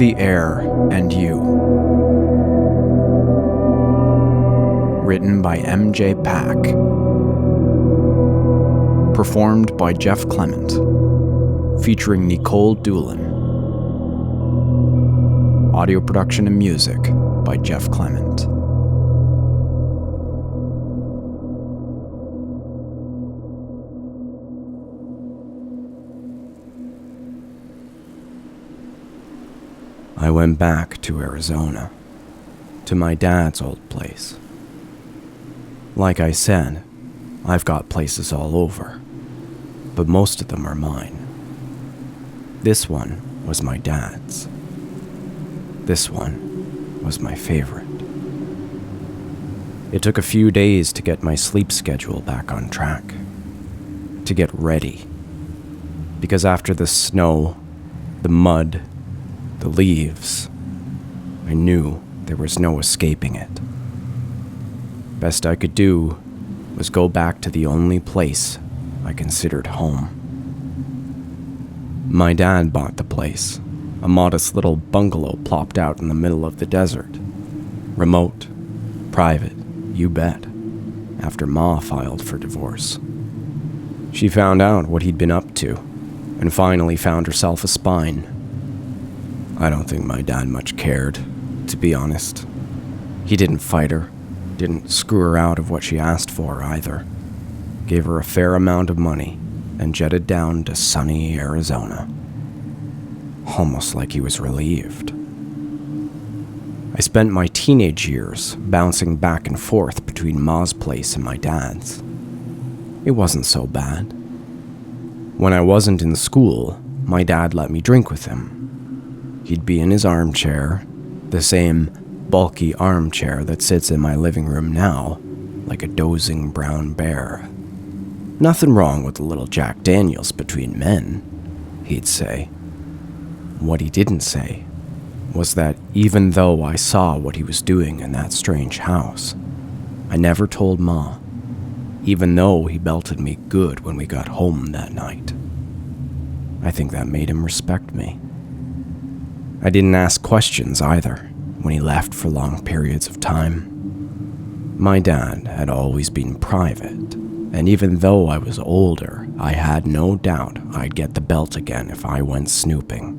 the Air and You. Written by M.J. Pack. Performed by Jeff Clement. Featuring Nikolle Doolin. Audio production and music by Jeff Clement. I went back to Arizona, to my dad's old place. Like I said, I've got places all over, but most of them are mine. This one was my dad's. This one was my favorite. It took a few days to get my sleep schedule back on track, to get ready, because after the snow, the mud, the leaves, I knew there was no escaping it. Best I could do was go back to the only place I considered home. My dad bought the place, a modest little bungalow plopped out in the middle of the desert. Remote, private, you bet, after Ma filed for divorce. She found out what he'd been up to, and finally found herself a spine. I don't think my dad much cared, to be honest. He didn't fight her, didn't screw her out of what she asked for either. Gave her a fair amount of money and jetted down to sunny Arizona. Almost like he was relieved. I spent my teenage years bouncing back and forth between Ma's place and my dad's. It wasn't so bad. When I wasn't in school, my dad let me drink with him. He'd be in his armchair, the same bulky armchair that sits in my living room now, like a dozing brown bear. Nothing wrong with a little Jack Daniels between men, he'd say. What he didn't say was that even though I saw what he was doing in that strange house, I never told Ma, even though he belted me good when we got home that night. I think that made him respect me. I didn't ask questions either when he left for long periods of time. My dad had always been private, and even though I was older, I had no doubt I'd get the belt again if I went snooping.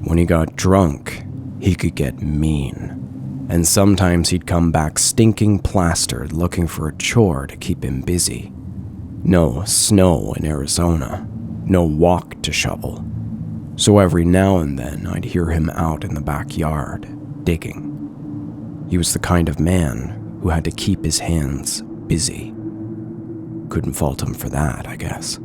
When he got drunk, he could get mean, and sometimes he'd come back stinking plastered looking for a chore to keep him busy. No snow in Arizona, no walk to shovel. So every now and then I'd hear him out in the backyard, digging. He was the kind of man who had to keep his hands busy. Couldn't fault him for that, I guess.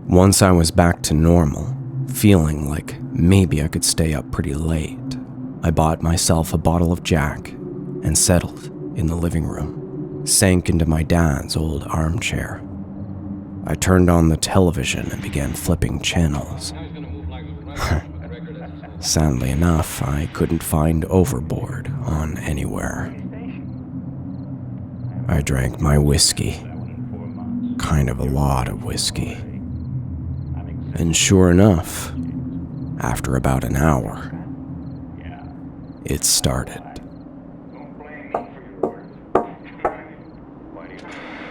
Once I was back to normal, feeling like maybe I could stay up pretty late, I bought myself a bottle of Jack and settled in the living room, sank into my dad's old armchair. I turned on the television and began flipping channels. Sadly enough, I couldn't find Overboard on anywhere. I drank my whiskey. Kind of a lot of whiskey. And sure enough, after about an hour, it started.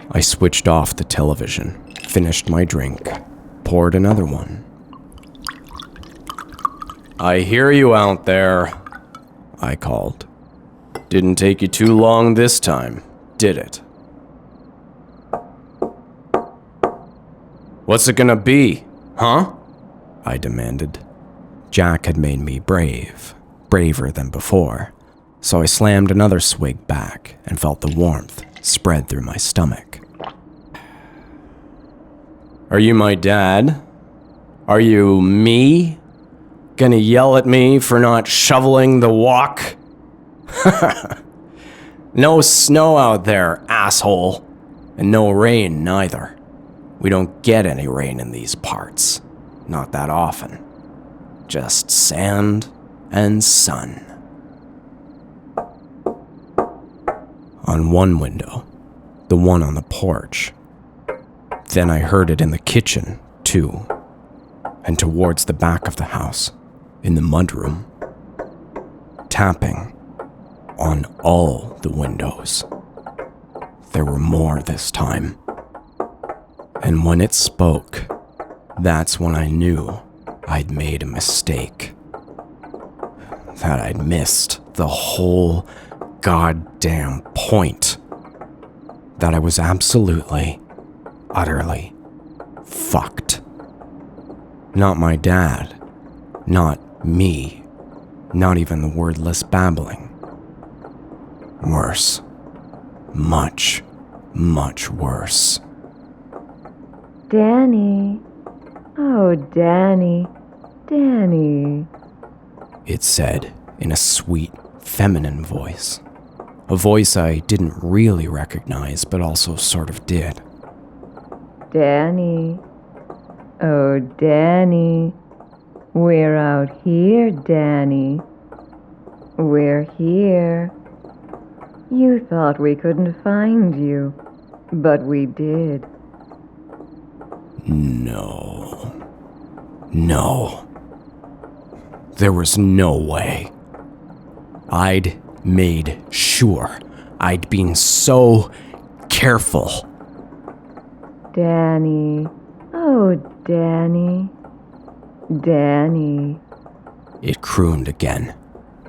I switched off the television, finished my drink, poured another one. "I hear you out there," I called. "Didn't take you too long this time, did it?" "What's it gonna be, huh?" I demanded. Jack had made me brave, braver than before, so I slammed another swig back and felt the warmth spread through my stomach. "Are you my dad? Are you me? Gonna yell at me for not shoveling the walk?" "No snow out there, asshole. And no rain, neither. We don't get any rain in these parts. Not that often. Just sand and sun." On one window, the one on the porch. Then I heard it in the kitchen, too. and towards the back of the house, in the mudroom, tapping on all the windows. There were more this time. And when it spoke, that's when I knew I'd made a mistake. That I'd missed the whole goddamn point. That I was absolutely, utterly fucked. Not my dad, not me, not even the wordless babbling. Worse. Much, much worse. Danny. Oh, Danny. Danny. It said in a sweet, feminine voice. A voice I didn't really recognize, but also sort of did. Danny. Oh, Danny. We're out here, Danny. We're here. You thought we couldn't find you, but we did. No. There was no way. I'd made sure. I'd been so careful. Danny. Oh, Danny. Danny. It crooned again,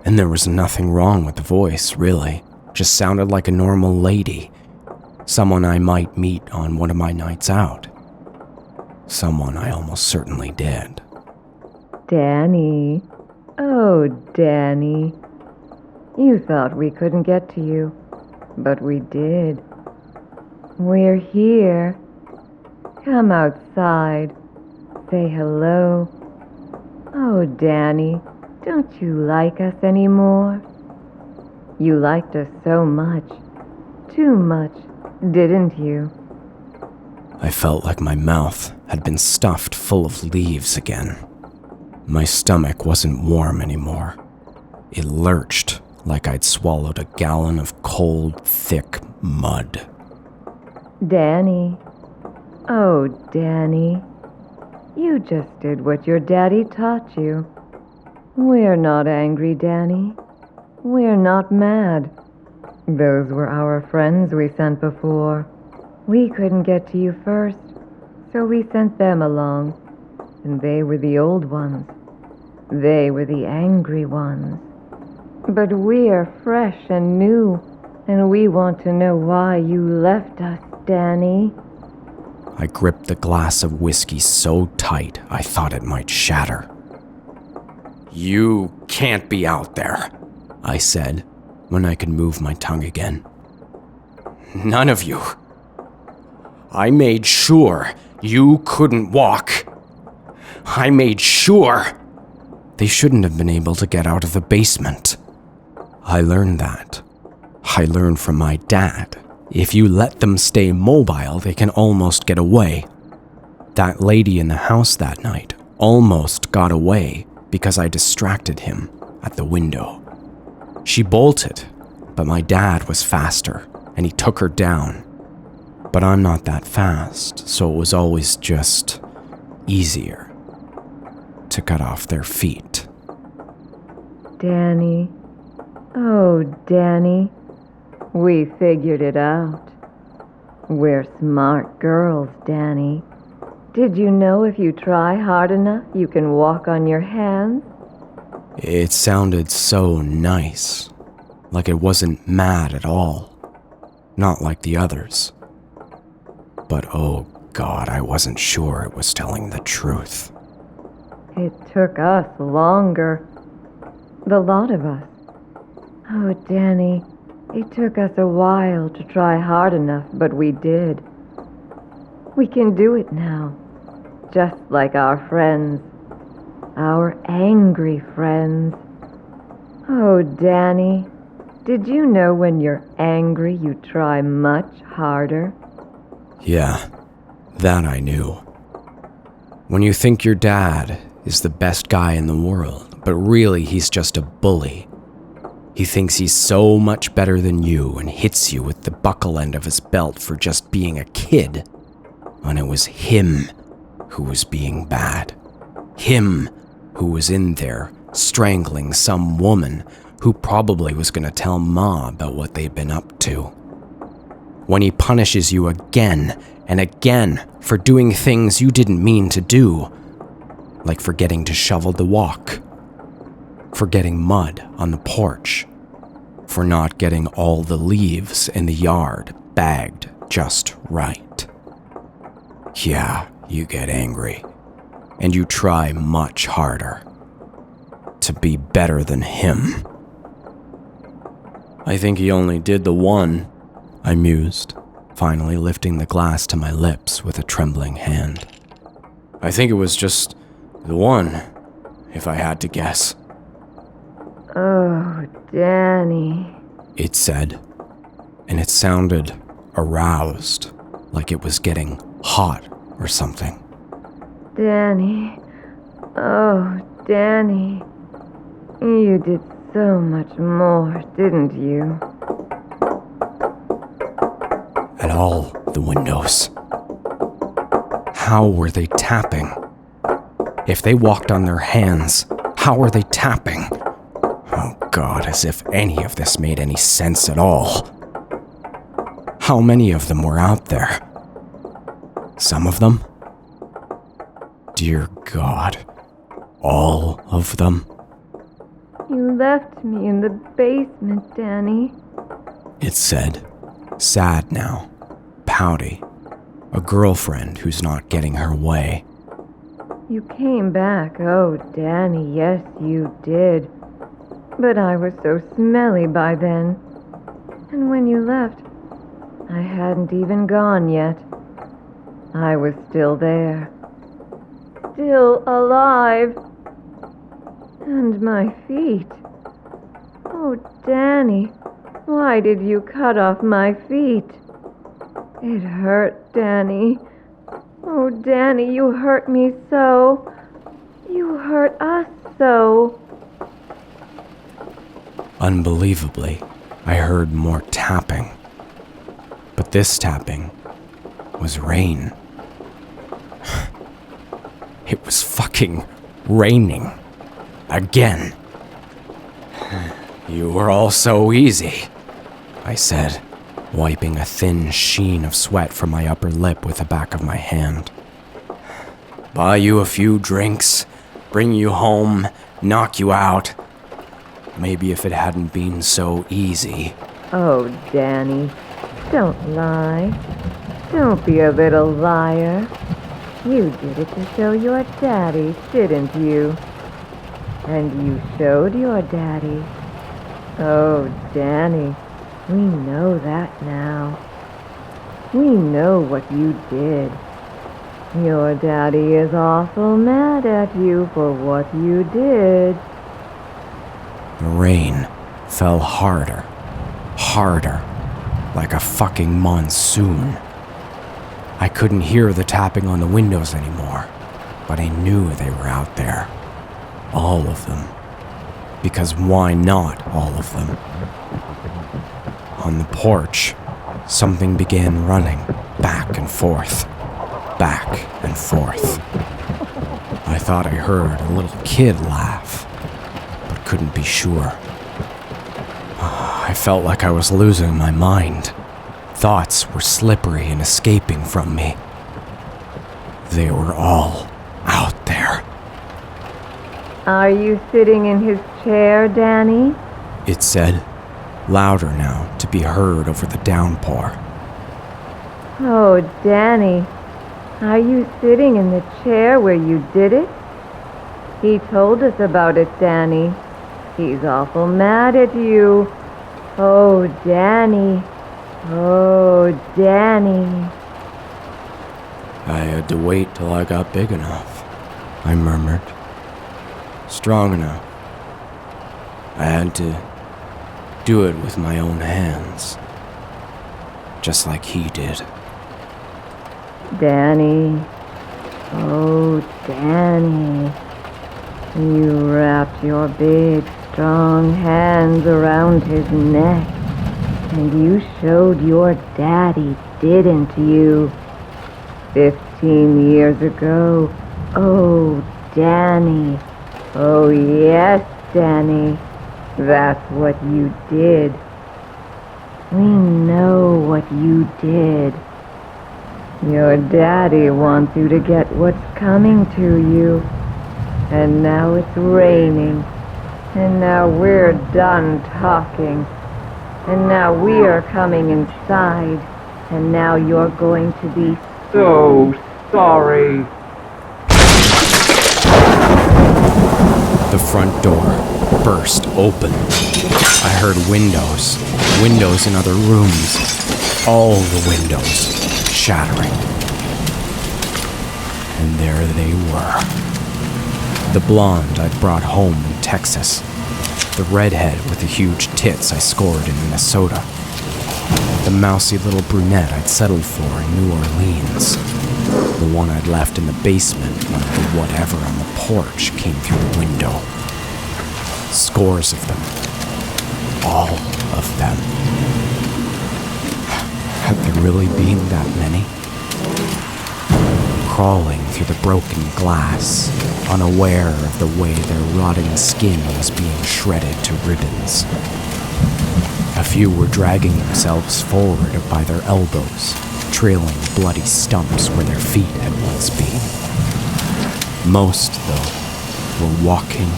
and there was nothing wrong with the voice, really. Just sounded like a normal lady. Someone I might meet on one of my nights out. Someone I almost certainly did. Danny. Oh, Danny. You thought we couldn't get to you, but we did. We're here. Come outside. Say hello. Oh, Danny, don't you like us anymore? You liked us so much. Too much, didn't you? I felt like my mouth had been stuffed full of leaves again. My stomach wasn't warm anymore. It lurched like I'd swallowed a gallon of cold, thick mud. Danny. Oh, Danny. You just did what your daddy taught you. We're not angry, Danny. We're not mad. Those were our friends we sent before. We couldn't get to you first, so we sent them along. And they were the old ones. They were the angry ones. But we're fresh and new, and we want to know why you left us, Danny. I gripped the glass of whiskey so tight I thought it might shatter. You can't be out there, I said, when I could move my tongue again. None of you. I made sure you couldn't walk. I made sure. They shouldn't have been able to get out of the basement. I learned that. I learned from my dad. If you let them stay mobile, they can almost get away. That lady in the house that night almost got away because I distracted him at the window. She bolted, but my dad was faster, and he took her down. But I'm not that fast, so it was always just easier to cut off their feet. Danny. Oh, Danny. We figured it out. We're smart girls, Danny. Did you know if you try hard enough, you can walk on your hands? It sounded so nice, like it wasn't mad at all. Not like the others. But oh God, I wasn't sure it was telling the truth. It took us longer. The lot of us. Oh, Danny, it took us a while to try hard enough, but we did. We can do it now, just like our friends. Our angry friends. Oh, Danny, did you know when you're angry you try much harder? Yeah, that I knew. When you think your dad is the best guy in the world, but really he's just a bully. He thinks he's so much better than you and hits you with the buckle end of his belt for just being a kid, when it was him who was being bad. Him who was in there strangling some woman who probably was going to tell Ma about what they'd been up to. When he punishes you again and again for doing things you didn't mean to do, like forgetting to shovel the walk, for getting mud on the porch, for not getting all the leaves in the yard bagged just right. Yeah, you get angry, and you try much harder to be better than him. I think he only did the one, I mused, finally lifting the glass to my lips with a trembling hand. I think it was just the one, if I had to guess. Oh, Danny, It said, and it sounded aroused, like it was getting hot or something. Danny. Oh, Danny. You did so much more, didn't you? At all the windows. How were they tapping? If they walked on their hands, how were they tapping? Oh God, as if any of this made any sense at all. How many of them were out there? Some of them? Dear God, all of them? You left me in the basement, Danny. It said, sad now, pouty, a girlfriend who's not getting her way. You came back, oh, Danny, yes, you did. But I was so smelly by then. And when you left, I hadn't even gone yet. I was still there. Still alive. And my feet. Oh, Danny, why did you cut off my feet? It hurt, Danny. Oh, Danny, you hurt me so. You hurt us so. Unbelievably, I heard more tapping. But this tapping was rain. It was fucking raining. Again. You were all so easy, I said, wiping a thin sheen of sweat from my upper lip with the back of my hand. Buy you a few drinks, bring you home, knock you out. Maybe if it hadn't been so easy. Oh, Danny, don't lie. Don't be a little liar. You did it to show your daddy, didn't you? And you showed your daddy. Oh, Danny, we know that now. We know what you did. Your daddy is awful mad at you for what you did. The rain fell harder, like a fucking monsoon. I couldn't hear the tapping on the windows anymore, but I knew they were out there. All of them. Because why not all of them? On the porch, something began running back and forth. I thought I heard a little kid laugh, but couldn't be sure. I felt like I was losing my mind. Thoughts were slippery and escaping from me. They were all out there. Are you sitting in his chair, Danny? It said, louder now to be heard over the downpour. Oh, Danny, are you sitting in the chair where you did it? He told us about it, Danny. He's awful mad at you. Oh, Danny. Oh, Danny. I had to wait till I got big enough, I murmured. Strong enough. I had to do it with my own hands. Just like he did. Danny. Oh, Danny. You wrapped your big, strong hands around his neck, and you showed your daddy, didn't you? 15 years ago. Oh, Danny. Oh, yes, Danny. That's what you did. We know what you did. Your daddy wants you to get what's coming to you. And now it's raining. And now we're done talking. And now we are coming inside. And now you're going to be so sorry. The front door burst open. I heard windows in other rooms, all the windows shattering. And there they were. The blonde I'd brought home in Texas. The redhead with the huge tits I scored in Minnesota. The mousy little brunette I'd settled for in New Orleans. The one I'd left in the basement when the whatever on the porch came through the window. Scores of them. All of them. Had there really been that many? Crawling through the broken glass, unaware of the way their rotting skin was being shredded to ribbons. A few were dragging themselves forward by their elbows, trailing bloody stumps where their feet had once been. Most, though, were walking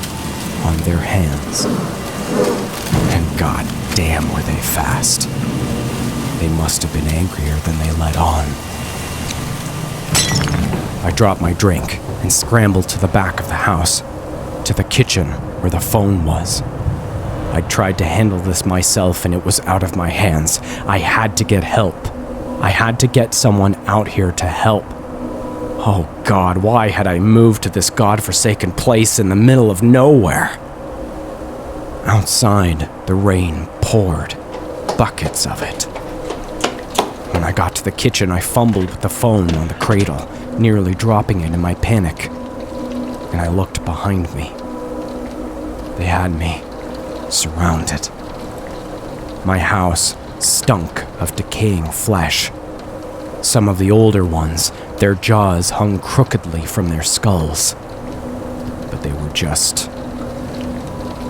on their hands. And god damn were they fast. They must have been angrier than they let on. I dropped my drink and scrambled to the back of the house, to the kitchen where the phone was. I tried to handle this myself and it was out of my hands. I had to get help. I had to get someone out here to help. Oh God, why had I moved to this godforsaken place in the middle of nowhere? Outside, the rain poured, buckets of it. When I got to the kitchen, I fumbled with the phone on the cradle, nearly dropping it in my panic. And I looked behind me. They had me surrounded. My house stunk of decaying flesh. Some of the older ones, their jaws hung crookedly from their skulls. But they were just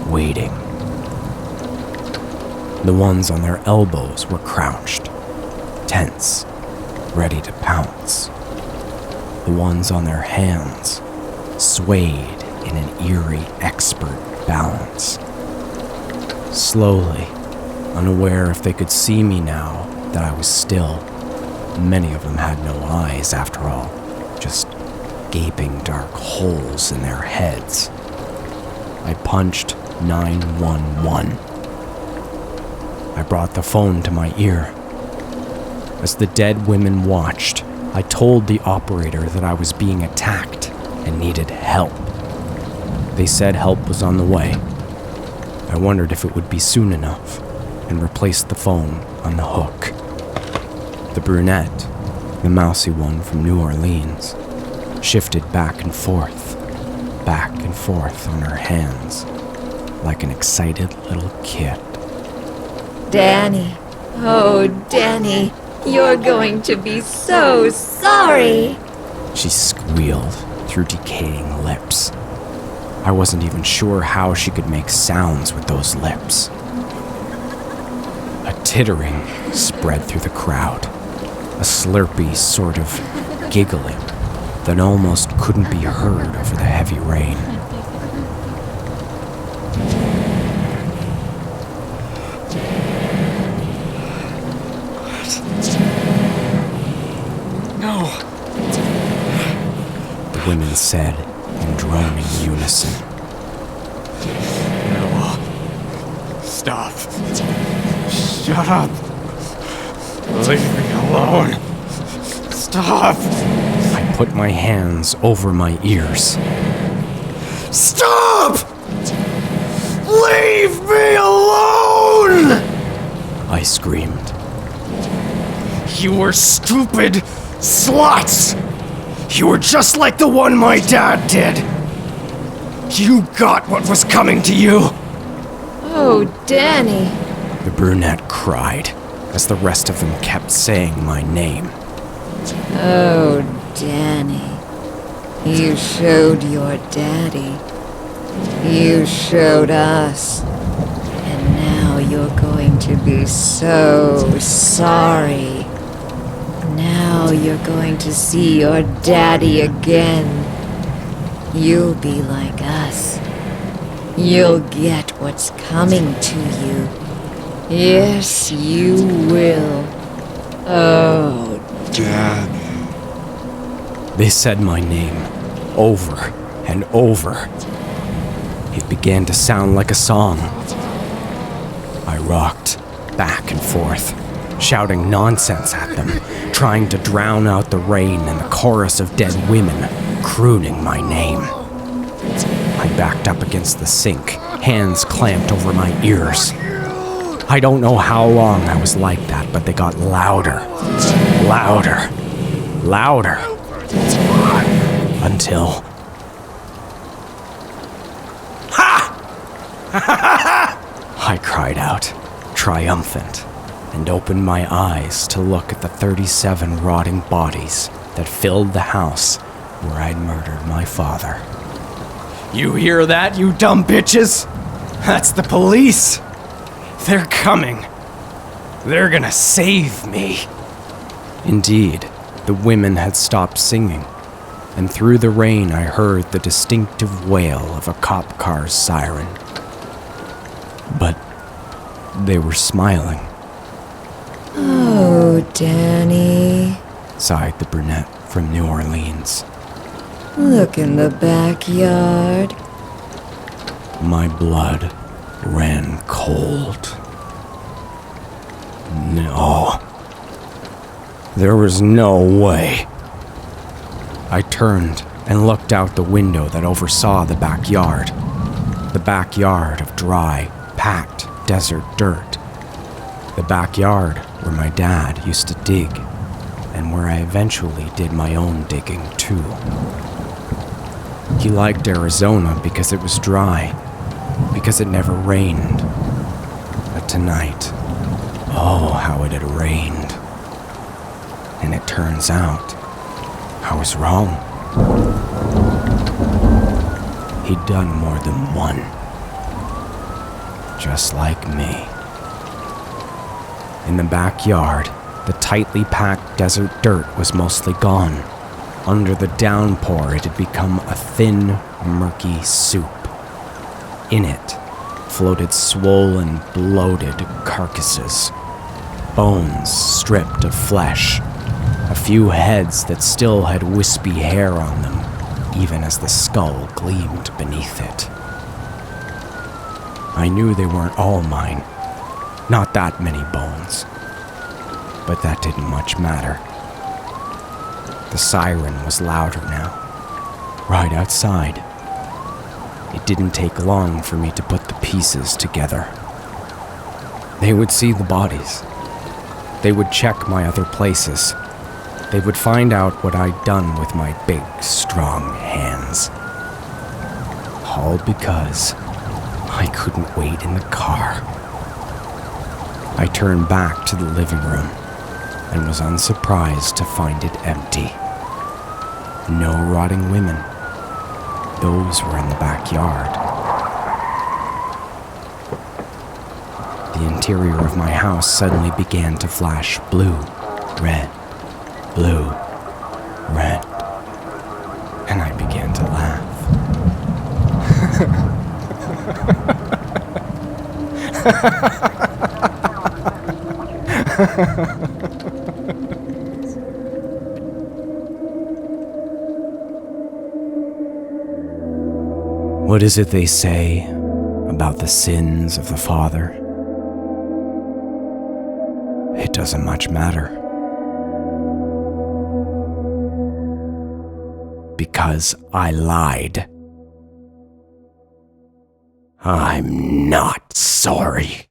waiting. The ones on their elbows were crouched, tense, ready to pounce. The ones on their hands swayed in an eerie, expert balance. Slowly, unaware if they could see me now that I was still. Many of them had no eyes, after all, just gaping dark holes in their heads. I punched 911. I brought the phone to my ear. As the dead women watched, I told the operator that I was being attacked and needed help. They said help was on the way. I wondered if it would be soon enough, and replaced the phone on the hook. The brunette, the mousy one from New Orleans, shifted back and forth on her hands, like an excited little kid. Danny, oh Danny, you're going to be so sorry. She squealed through decaying lips. I wasn't even sure how she could make sounds with those lips. A tittering spread through the crowd, a slurpy sort of giggling that almost couldn't be heard over the heavy rain. No. The women said in droning unison. No. Stop. Shut up. Leave me alone. Stop. I put my hands over my ears. Stop! Leave me alone! I screamed. You were stupid sluts! You were just like the one my dad did. You got what was coming to you. Oh, Danny. The brunette cried as the rest of them kept saying my name. Oh, Danny. You showed your daddy. You showed us. And now you're going to be so sorry. Now you're going to see your daddy again. You'll be like us. You'll get what's coming to you. Yes, you will. Oh, Dad. They said my name over and over. It began to sound like a song. I rocked back and forth, shouting nonsense at them, trying to drown out the rain and the chorus of dead women crooning my name. I backed up against the sink, hands clamped over my ears. I don't know how long I was like that, but they got louder, louder, louder, until... Ha! I cried out, triumphant, and opened my eyes to look at the 37 rotting bodies that filled the house where I'd murdered my father. You hear that, you dumb bitches? That's the police. They're coming. They're gonna save me. Indeed, the women had stopped singing, and through the rain I heard the distinctive wail of a cop car's siren. But they were smiling, oh, Danny. sighed the brunette from New Orleans. Look in the backyard. My blood ran cold. No. There was no way. I turned and looked out the window that oversaw the backyard. The backyard of dry, packed desert dirt. The backyard where my dad used to dig, and where I eventually did my own digging too. He liked Arizona because it was dry, because it never rained. But tonight, oh, how it had rained. And it turns out, I was wrong. He'd done more than one. Just like me. In the backyard, the tightly packed desert dirt was mostly gone. Under the downpour, it had become a thin, murky soup. In it floated swollen, bloated carcasses. Bones stripped of flesh. A few heads that still had wispy hair on them, even as the skull gleamed beneath it. I knew they weren't all mine. Not that many bones. But that didn't much matter. The siren was louder now, right outside. It didn't take long for me to put the pieces together. They would see the bodies. They would check my other places. They would find out what I'd done with my big, strong hands. All because I couldn't wait in the car. I turned back to the living room and was unsurprised to find it empty. No rotting women. Those were in the backyard. The interior of my house suddenly began to flash blue, red, blue, red, and I began to laugh. What is it they say about the sins of the father? It doesn't much matter. Because I lied. I'm not sorry.